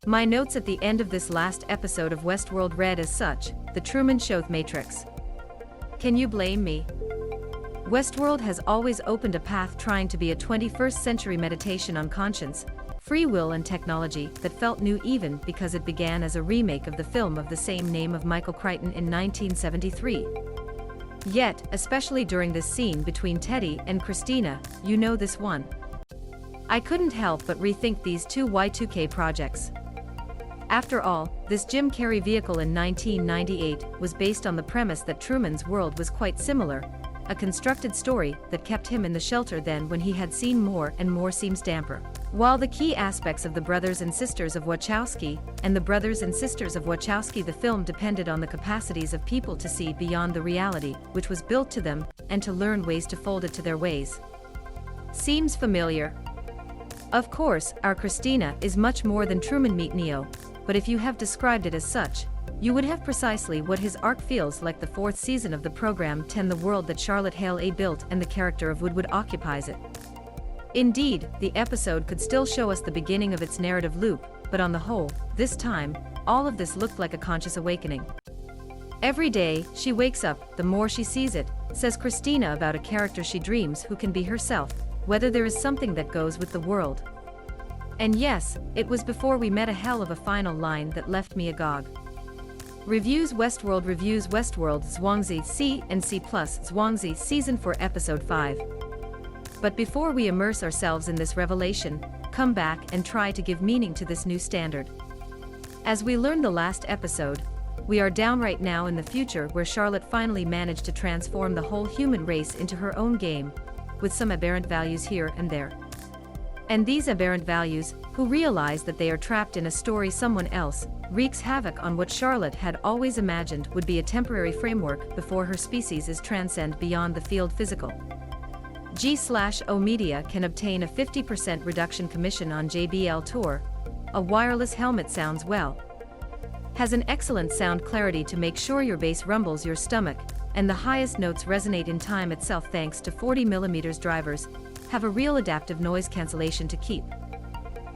My notes at the end of this last episode of Westworld read as such: the Truman Showthe Matrix. Can you blame me? Westworld has always opened a path trying to be a 21st century meditation on conscience, free will and technology that felt new even because it began as a remake of the film of the same name of Michael Crichton in 1973. Yet, especially during this scene between Teddy and Christina, you know this one. I couldn't help but rethink these two Y2K projects. After all, this Jim Carrey vehicle in 1998 was based on the premise that Truman's world was quite similar, a constructed story that kept him in the shelter then when he had seen more and more seems damper. While the key aspects of the brothers and sisters of Wachowski and the brothers and sisters of Wachowski the film depended on the capacities of people to see beyond the reality which was built to them and to learn ways to fold it to their ways. Seems familiar? Of course, our Christina is much more than Truman-Meet-Neo, but if you have described it as such, you would have precisely what his arc feels like. The fourth season of the program 10, the world that Charlotte Hale A built and the character of Woodward occupies it. Indeed, the episode could still show us the beginning of its narrative loop, but on the whole, this time, all of this looked like a conscious awakening. Every day, she wakes up, the more she sees it, says Christina about a character she dreams who can be herself, whether there is something that goes with the world. And yes, it was before we met a hell of a final line that left me agog. Revues Westworld Reviews Westworld Zhuangzi C and C+, Zhuangzi Season 4 Episode 5. But before we immerse ourselves in this revelation, come back and try to give meaning to this new standard. As we learned the last episode, we are down right now in the future where Charlotte finally managed to transform the whole human race into her own game, with some aberrant values here and there. And these aberrant values, who realize that they are trapped in a story someone else, wreaks havoc on what Charlotte had always imagined would be a temporary framework before her species is transcend beyond the field physical. G/O Media can obtain a 50% reduction commission on JBL Tour. A wireless helmet sounds well. Has an excellent sound clarity to make sure your bass rumbles your stomach, and the highest notes resonate in time itself thanks to 40mm drivers. Have a real adaptive noise cancellation to keep